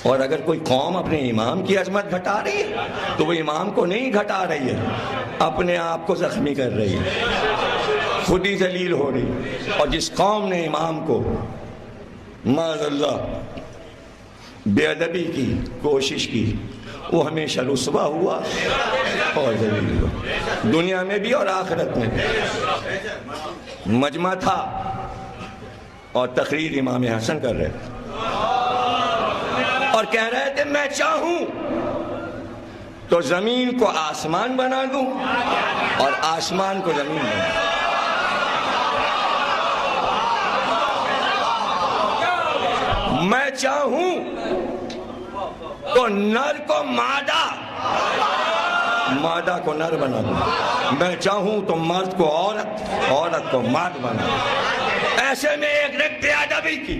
اور اگر کوئی قوم اپنے امام کی عظمت گھٹا رہی ہے تو وہ امام کو نہیں گھٹا رہی ہے، اپنے آپ کو زخمی کر رہی ہے، خود ہی ذلیل ہو رہی ہے۔ اور جس قوم نے امام کو معاذ اللہ بے ادبی کی کوشش کی وہ ہمیشہ رسوا ہوا اور ذلیل ہوا، دنیا میں بھی اور آخرت میں بھی۔ مجمع تھا اور تقریر امام حسن کر رہے تھے اور کہہ رہے تھے میں چاہوں تو زمین کو آسمان بنا دوں اور آسمان کو زمین بنا دوں۔ میں چاہوں تو نر کو مادہ، مادہ کو نر بنا دوں، میں چاہوں تو مرد کو عورت، عورت کو مرد بنا دوں۔ ایسے میں ایک نے بے ادبی کی،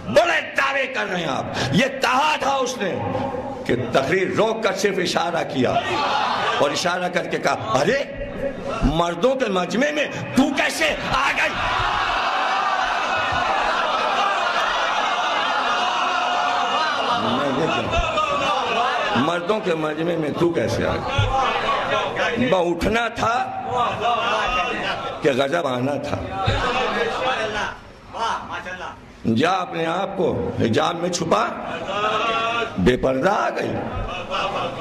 بڑے دعوے کر رہے ہیں آپ۔ یہ کہا تھا اس نے کہ تقریر روک کر صرف اشارہ کیا اور اشارہ کر کے کہا ارے مردوں کے مجمع میں تو کیسے آ گئی؟ مردوں کے مجمع میں تو کیسے آ گئی؟ میں اٹھنا تھا کہ غضب آنا تھا۔ جا اپنے آپ کو حجاب میں چھپا، بے پردہ آ گئی،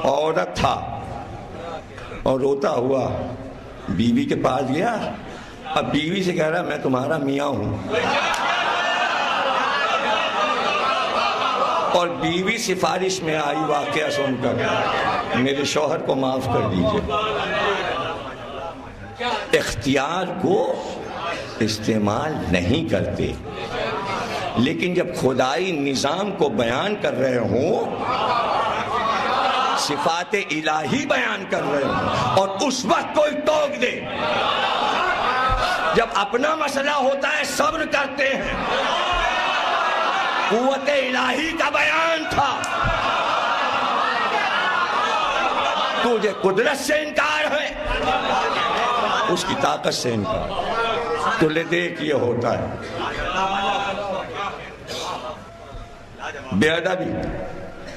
عورت تھا اور روتا ہوا بیوی کے پاس گیا۔ اب بیوی سے کہہ رہا میں تمہارا میاں ہوں، اور بیوی سفارش میں آئی واقعہ سن کر میرے شوہر کو معاف کر دیجئے۔ اختیار کو استعمال نہیں کرتے، لیکن جب خدائی نظام کو بیان کر رہے ہوں، صفات الہی بیان کر رہے ہوں اور اس وقت کوئی ٹوک دے، جب اپنا مسئلہ ہوتا ہے صبر کرتے ہیں۔ قوت الہی کا بیان تھا، تجھے قدرت سے انکار ہے، اس کی طاقت سے انکار، تو لے دیکھ یہ ہوتا ہے۔ بے ادبی،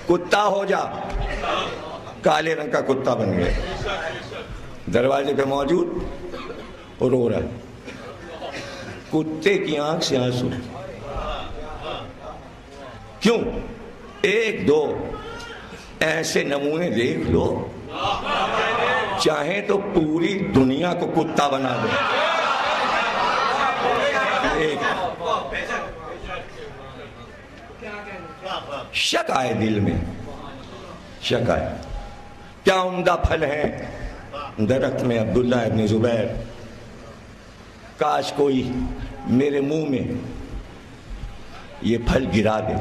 کتا ہو جا، کالے رنگ کا کتا بن گئے، دروازے پہ موجود اور رو رہا ہے، کتے کی آنکھ سے آنسو۔ کیوں؟ ایک دو ایسے نمونے دیکھ لو، چاہیں تو پوری دنیا کو کتا بنا دو۔ شک آئے دل میں، شک آئے، کیا عمدہ پھل ہے درخت میں عبداللہ ابن زبیر، کاش کوئی میرے منہ میں یہ پھل گرا دے۔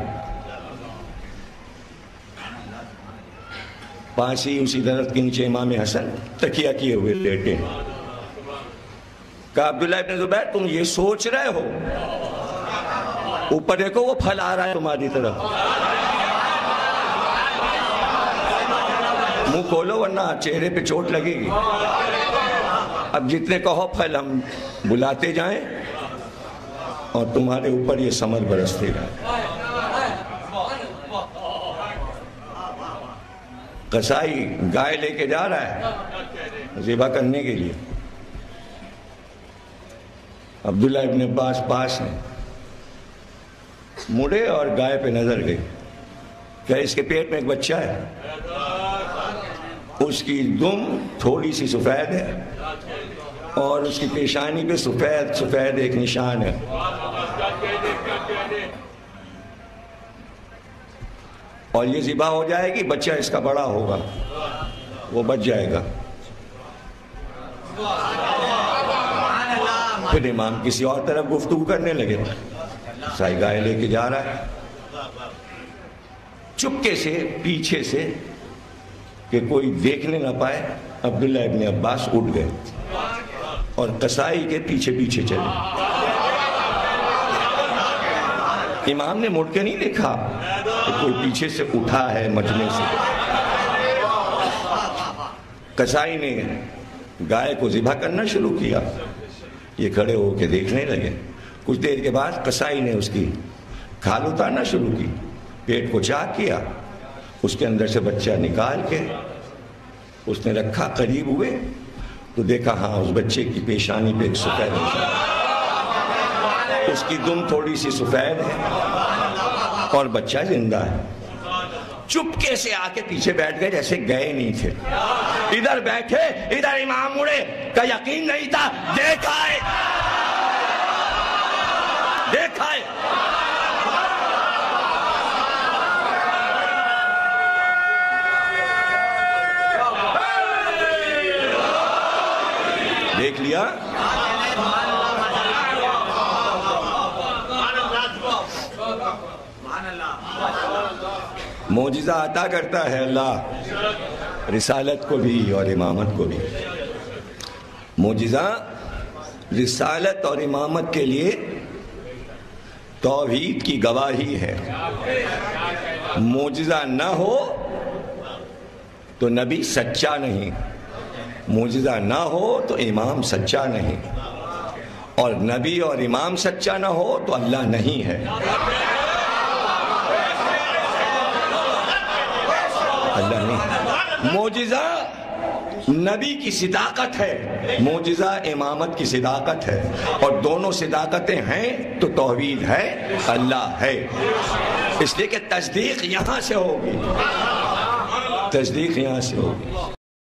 پاس ہی اسی درخت کے نیچے امام حسن تکیہ کیے ہوئے لیٹے ہیں۔ کہا عبداللہ ابن زبیر تم یہ سوچ رہے ہو، اوپر دیکھو وہ پھل آ رہا ہے تمہاری طرف، منہ کھولو ورنہ چہرے پہ چوٹ لگے گی۔ اب جتنے کہو پھل ہم بلاتے جائیں اور تمہارے اوپر یہ ثمر برستے گا۔ قصائی گائے لے کے جا رہا ہے ذبح کرنے کے لیے، عبداللہ ابن عباس پاس ہیں، مڑے اور گائے پہ نظر گئی کہ اس کے پیٹ میں ایک بچہ ہے، اس کی دم تھوڑی سی سفید ہے اور اس کی پیشانی پہ سفید سفید ایک نشان ہے۔ اور یہ ذبح ہو جائے گی، بچہ اس کا بڑا ہوگا، وہ بچ جائے گا۔ پھر امام کسی اور طرف گفتگو کرنے لگے، سائی گائے لے کے جا رہا ہے، چپکے سے پیچھے سے کہ کوئی دیکھنے نہ پائے، عبداللہ ابن عباس اٹھ گئے اور قصائی کے پیچھے پیچھے چلے۔ امام نے مڑ کے نہیں دیکھا کہ کوئی پیچھے سے اٹھا ہے مجمع سے۔ قصائی نے گائے کو ذبح کرنا شروع کیا، یہ کھڑے ہو کے دیکھنے لگے۔ کچھ دیر کے بعد قصائی نے اس کی کھال اتارنا شروع کی، پیٹ کو چاک کیا، اس کے اندر سے بچہ نکال کے اس نے رکھا، قریب ہوئے تو دیکھا ہاں اس بچے کی پیشانی پہ ایک سفید نشان، اس کی دم تھوڑی سی سفید ہے اور بچہ زندہ ہے۔ چپکے سے آ کے پیچھے بیٹھ گئے جیسے گئے نہیں تھے، ادھر بیٹھے ادھر امام اڑے کا یقین نہیں تھا، دیکھا ہے دیکھا ہے۔ دیکھ لیا، معجزہ عطا کرتا ہے اللہ، رسالت کو بھی اور امامت کو بھی۔ معجزہ رسالت اور امامت کے لیے توحید کی گواہی ہے۔ معجزہ نہ ہو تو نبی سچا نہیں، معجزہ نہ ہو تو امام سچا نہیں، اور نبی اور امام سچا نہ ہو تو اللہ نہیں ہے۔ اللہ نہیں۔ معجزہ نبی کی صداقت ہے، معجزہ امامت کی صداقت ہے، اور دونوں صداقتیں ہیں تو توحید ہے، اللہ ہے۔ اس لیے کہ تصدیق یہاں سے ہوگی، تصدیق یہاں سے ہوگی۔